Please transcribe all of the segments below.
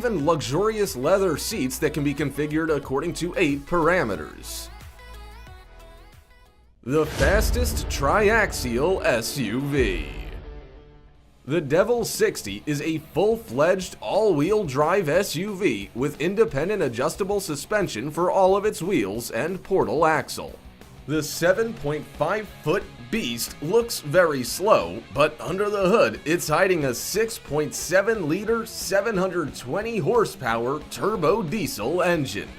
even luxurious leather seats that can be configured according to 8 parameters. The fastest triaxial SUV. The Devil 60 is a full-fledged all-wheel drive SUV with independent adjustable suspension for all of its wheels and portal axle. The 7.5-foot beast looks very slow, but under the hood, it's hiding a 6.7-liter, 720 horsepower turbo diesel engine.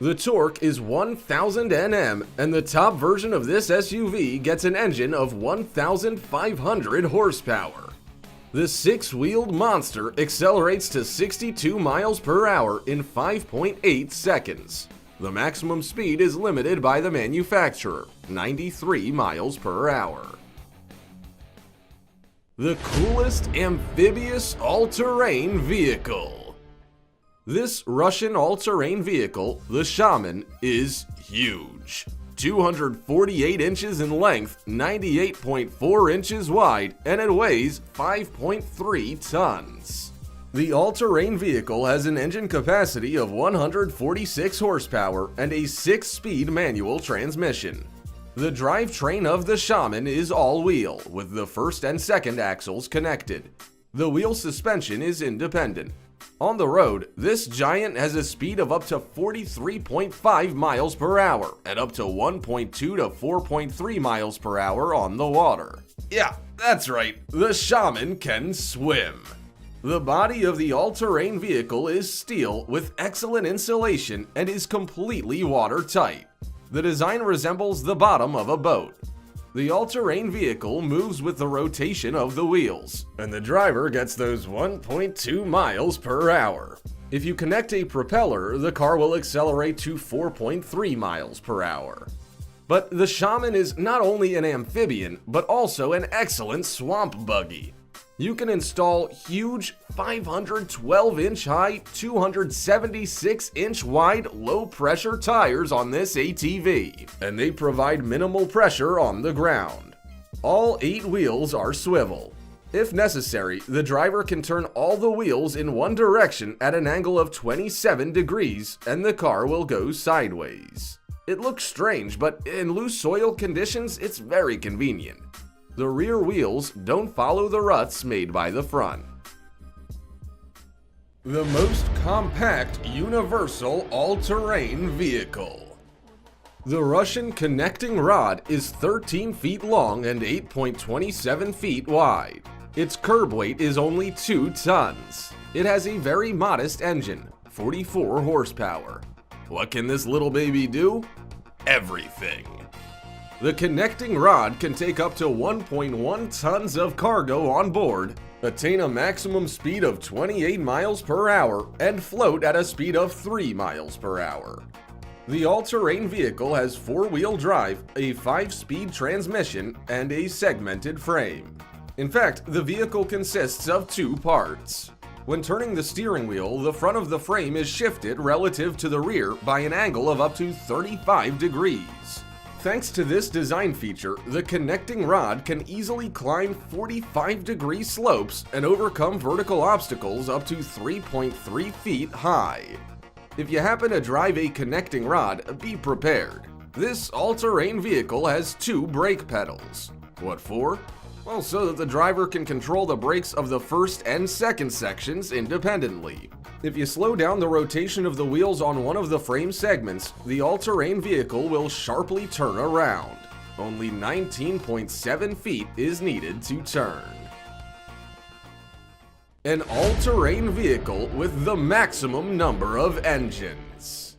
The torque is 1000 Nm, and the top version of this SUV gets an engine of 1500 horsepower. The six-wheeled monster accelerates to 62 miles per hour in 5.8 seconds. The maximum speed is limited by the manufacturer, 93 miles per hour. The coolest amphibious all-terrain vehicle. This Russian all-terrain vehicle, the Shaman, is huge. 248 inches in length, 98.4 inches wide, and it weighs 5.3 tons. The all-terrain vehicle has an engine capacity of 146 horsepower and a 6-speed manual transmission. The drivetrain of the Shaman is all-wheel, with the first and second axles connected. The wheel suspension is independent. On the road, this giant has a speed of up to 43.5 miles per hour and up to 1.2 to 4.3 miles per hour on the water. Yeah, that's right, the Shaman can swim. The body of the all-terrain vehicle is steel with excellent insulation and is completely watertight. The design resembles the bottom of a boat. The all-terrain vehicle moves with the rotation of the wheels, and the driver gets those 1.2 miles per hour. If you connect a propeller, the car will accelerate to 4.3 miles per hour. But the Shaman is not only an amphibian, but also an excellent swamp buggy. You can install huge 512-inch high, 276-inch wide, low-pressure tires on this ATV, and they provide minimal pressure on the ground. All 8 wheels are swivel. If necessary, the driver can turn all the wheels in one direction at an angle of 27 degrees, and the car will go sideways. It looks strange, but in loose soil conditions, it's very convenient. The rear wheels don't follow the ruts made by the front. The most compact universal all-terrain vehicle. The Russian connecting rod is 13 feet long and 8.27 feet wide. Its curb weight is only 2 tons. It has a very modest engine, 44 horsepower. What can this little baby do? Everything. The connecting rod can take up to 1.1 tons of cargo on board, attain a maximum speed of 28 miles per hour, and float at a speed of 3 miles per hour. The all-terrain vehicle has 4-wheel drive, a 5-speed transmission, and a segmented frame. In fact, the vehicle consists of 2 parts. When turning the steering wheel, the front of the frame is shifted relative to the rear by an angle of up to 35 degrees. Thanks to this design feature, the connecting rod can easily climb 45-degree slopes and overcome vertical obstacles up to 3.3 feet high. If you happen to drive a connecting rod, be prepared. This all-terrain vehicle has 2 brake pedals. What for? Well, so that the driver can control the brakes of the first and second sections independently. If you slow down the rotation of the wheels on one of the frame segments, the all-terrain vehicle will sharply turn around. Only 19.7 feet is needed to turn. An all-terrain vehicle with the maximum number of engines.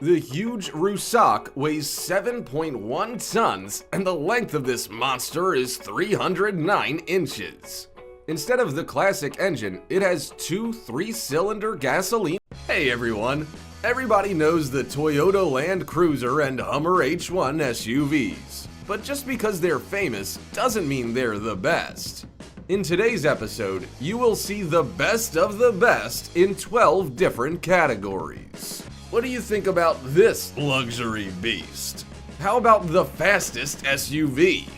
The huge Rusak weighs 7.1 tons, and the length of this monster is 309 inches. Instead of the classic engine, it has 2 3-cylinder gasoline. Hey everyone! Everybody knows the Toyota Land Cruiser and Hummer H1 SUVs, but just because they're famous doesn't mean they're the best. In today's episode, you will see the best of the best in 12 different categories. What do you think about this luxury beast? How about the fastest SUV?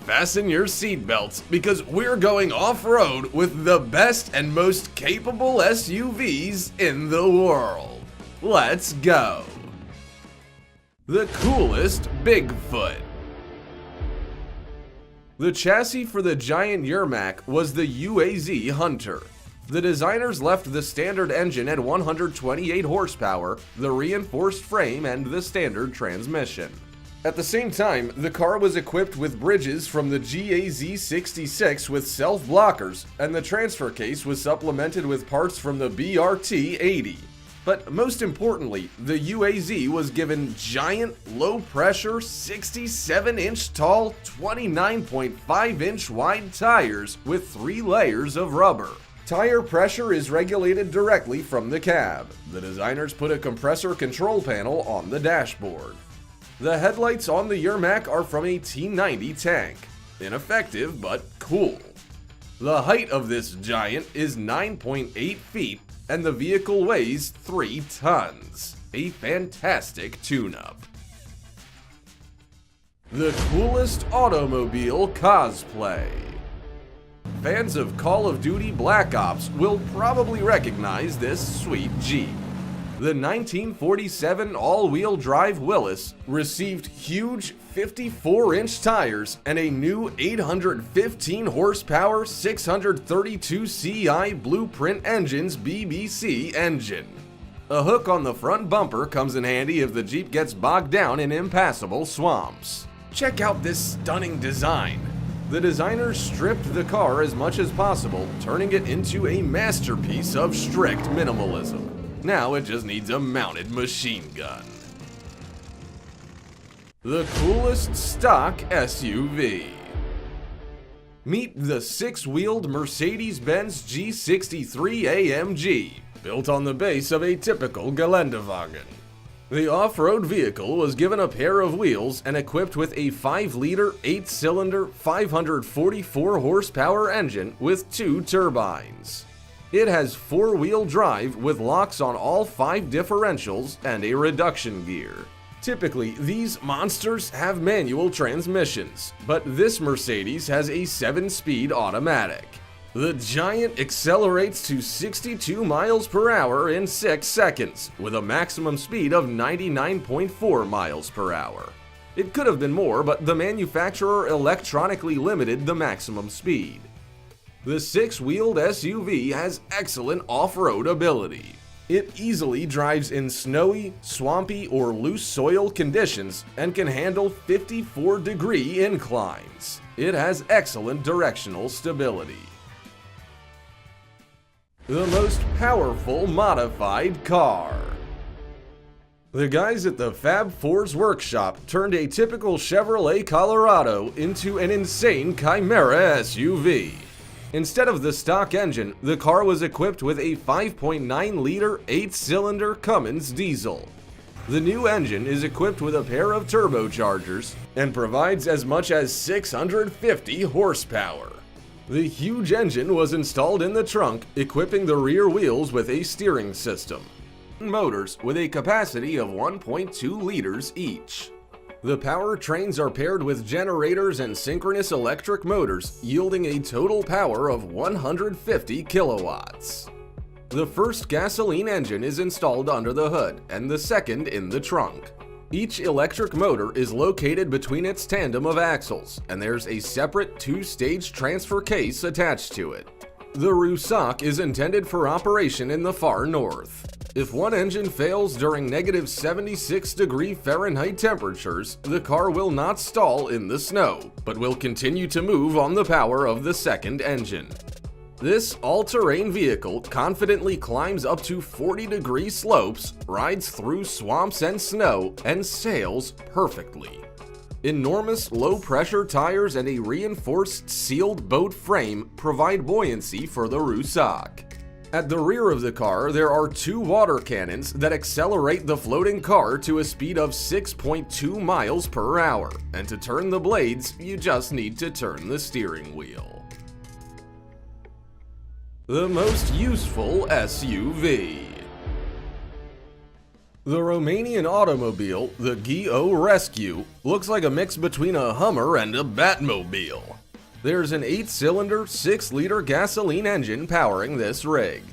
fasten your seatbelts because we're going off-road with the best and most capable SUVs in the world. Let's go! The coolest Bigfoot. The chassis for the giant Yermak was the UAZ Hunter. The designers left the standard engine at 128 horsepower, the reinforced frame, and the standard transmission. At the same time, the car was equipped with bridges from the GAZ66 with self-blockers, and the transfer case was supplemented with parts from the BRT-80. But most importantly, the UAZ was given giant, low-pressure, 67-inch tall, 29.5-inch wide tires with 3 layers of rubber. Tire pressure is regulated directly from the cab. The designers put a compressor control panel on the dashboard. The headlights on the Yermak are from a T90 tank. Ineffective, but cool. The height of this giant is 9.8 feet, and the vehicle weighs 3 tons. A fantastic tune-up. The coolest automobile cosplay. Fans of Call of Duty Black Ops will probably recognize this sweet Jeep. The 1947 all-wheel drive Willys received huge 54-inch tires and a new 815 horsepower 632 CI Blueprint Engines BBC engine. A hook on the front bumper comes in handy if the Jeep gets bogged down in impassable swamps. Check out this stunning design. The designers stripped the car as much as possible, turning it into a masterpiece of strict minimalism. Now it just needs a mounted machine gun. The coolest stock SUV. Meet the 6-wheeled Mercedes-Benz G63 AMG, built on the base of a typical Geländewagen. The off-road vehicle was given a pair of wheels and equipped with a 5-liter, 8-cylinder, 544 horsepower engine with 2 turbines. It has 4-wheel drive with locks on all 5 differentials and a reduction gear. Typically, these monsters have manual transmissions, but this Mercedes has a 7-speed automatic. The Giant accelerates to 62 miles per hour in 6 seconds, with a maximum speed of 99.4 miles per hour. It could have been more, but the manufacturer electronically limited the maximum speed. The 6-wheeled SUV has excellent off-road ability. It easily drives in snowy, swampy, or loose soil conditions and can handle 54-degree inclines. It has excellent directional stability. The most powerful modified car. The guys at the Fab Fours workshop turned a typical Chevrolet Colorado into an insane Chimera SUV. Instead of the stock engine, the car was equipped with a 5.9-liter 8-cylinder Cummins diesel. The new engine is equipped with a pair of turbochargers and provides as much as 650 horsepower. The huge engine was installed in the trunk, equipping the rear wheels with a steering system. Motors with a capacity of 1.2 liters each. The powertrains are paired with generators and synchronous electric motors, yielding a total power of 150 kilowatts. The first gasoline engine is installed under the hood, and the second in the trunk. Each electric motor is located between its tandem of axles, and there's a separate 2-stage transfer case attached to it. The Rusak is intended for operation in the far north. If one engine fails during negative 76-degree Fahrenheit temperatures, the car will not stall in the snow, but will continue to move on the power of the second engine. This all-terrain vehicle confidently climbs up to 40-degree slopes, rides through swamps and snow, and sails perfectly. Enormous low-pressure tires and a reinforced sealed boat frame provide buoyancy for the Rusak. At the rear of the car, there are 2 water cannons that accelerate the floating car to a speed of 6.2 miles per hour, and to turn the blades, you just need to turn the steering wheel. The most useful SUV. The Romanian automobile, the Geo Rescue, looks like a mix between a Hummer and a Batmobile. There's an 8-cylinder, 6-liter gasoline engine powering this rig.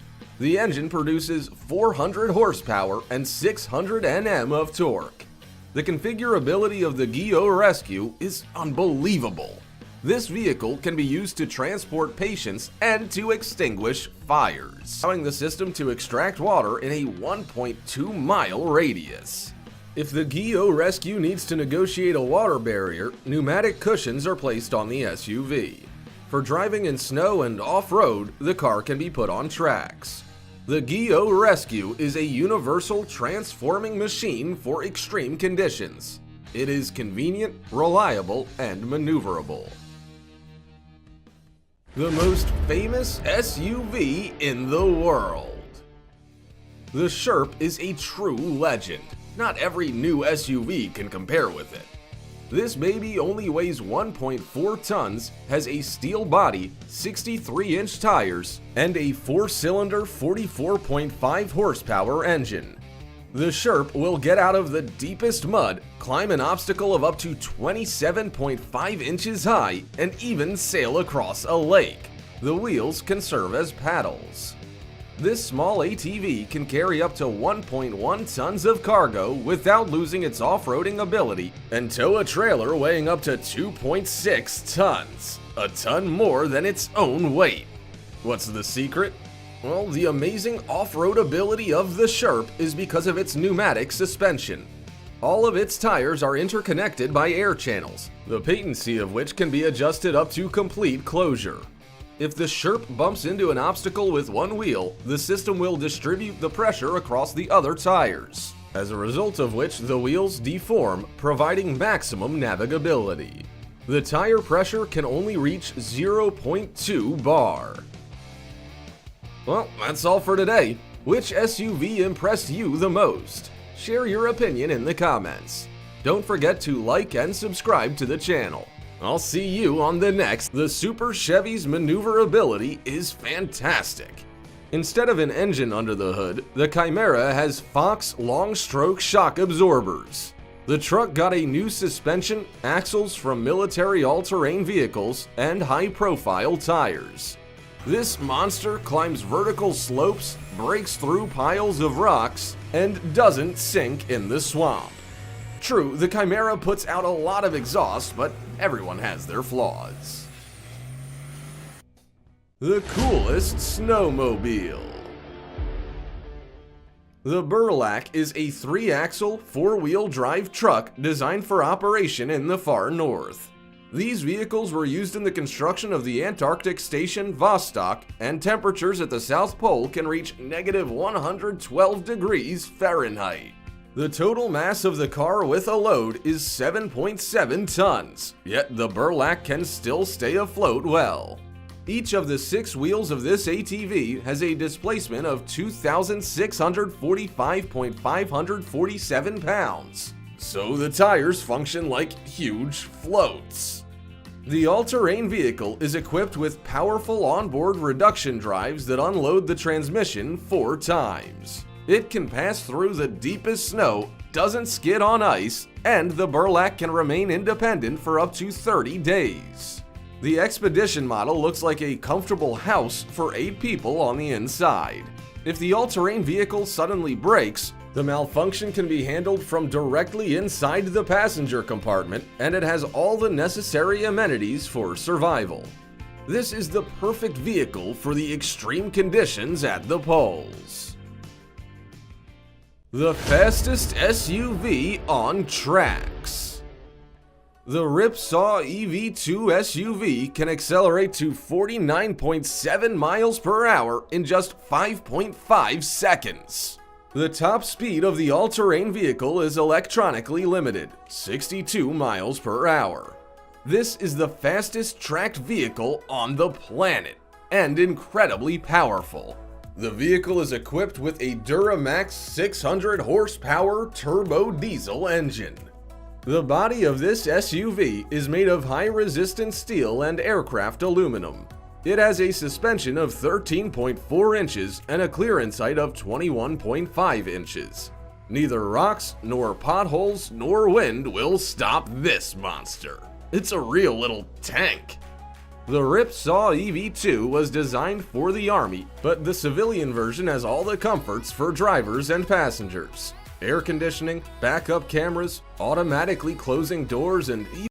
The engine produces 400 horsepower and 600 Nm of torque. The configurability of the Geo Rescue is unbelievable. This vehicle can be used to transport patients and to extinguish fires, allowing the system to extract water in a 1.2-mile radius. If the Geo Rescue needs to negotiate a water barrier, pneumatic cushions are placed on the SUV. For driving in snow and off-road, the car can be put on tracks. The Geo Rescue is a universal transforming machine for extreme conditions. It is convenient, reliable, and maneuverable. The most famous SUV in the world. The Sherp is a true legend. Not every new SUV can compare with it. This baby only weighs 1.4 tons, has a steel body, 63-inch tires, and a 4-cylinder 44.5 horsepower engine. The Sherp will get out of the deepest mud, climb an obstacle of up to 27.5 inches high, and even sail across a lake. The wheels can serve as paddles. This small ATV can carry up to 1.1 tons of cargo without losing its off-roading ability and tow a trailer weighing up to 2.6 tons, a ton more than its own weight. What's the secret? Well, the amazing off-road ability of the Sherp is because of its pneumatic suspension. All of its tires are interconnected by air channels, the patency of which can be adjusted up to complete closure. If the Sherp bumps into an obstacle with one wheel, the system will distribute the pressure across the other tires, as a result of which the wheels deform, providing maximum navigability. The tire pressure can only reach 0.2 bar. Well, that's all for today. Which SUV impressed you the most? Share your opinion in the comments. Don't forget to like and subscribe to the channel. I'll see you on the next. The Super Chevy's maneuverability is fantastic. Instead of an engine under the hood, the Chimera has Fox long-stroke shock absorbers. The truck got a new suspension, axles from military all-terrain vehicles, and high-profile tires. This monster climbs vertical slopes, breaks through piles of rocks, and doesn't sink in the swamp. True, the Chimera puts out a lot of exhaust, but everyone has their flaws. The coolest snowmobile. The Burlak is a 3-axle, 4-wheel drive truck designed for operation in the far north. These vehicles were used in the construction of the Antarctic station Vostok, and temperatures at the South Pole can reach -112 degrees Fahrenheit. The total mass of the car with a load is 7.7 tons, yet the Burlak can still stay afloat well. Each of the 6 wheels of this ATV has a displacement of 2,645.547 pounds, so the tires function like huge floats. The all-terrain vehicle is equipped with powerful onboard reduction drives that unload the transmission 4 times. It can pass through the deepest snow, doesn't skid on ice, and the Burlak can remain independent for up to 30 days. The Expedition model looks like a comfortable house for 8 people on the inside. If the all-terrain vehicle suddenly breaks, the malfunction can be handled from directly inside the passenger compartment, and it has all the necessary amenities for survival. This is the perfect vehicle for the extreme conditions at the poles. The fastest SUV on tracks. The Ripsaw EV2 SUV can accelerate to 49.7 miles per hour in just 5.5 seconds. The top speed of the all-terrain vehicle is electronically limited, 62 miles per hour. This is the fastest tracked vehicle on the planet, and incredibly powerful. The vehicle is equipped with a Duramax 600 horsepower turbo diesel engine. The body of this SUV is made of high-resistance steel and aircraft aluminum. It has a suspension of 13.4 inches and a clearance height of 21.5 inches. Neither rocks, nor potholes, nor wind will stop this monster. It's a real little tank. The Ripsaw EV2 was designed for the Army, but the civilian version has all the comforts for drivers and passengers. Air conditioning, backup cameras, automatically closing doors, and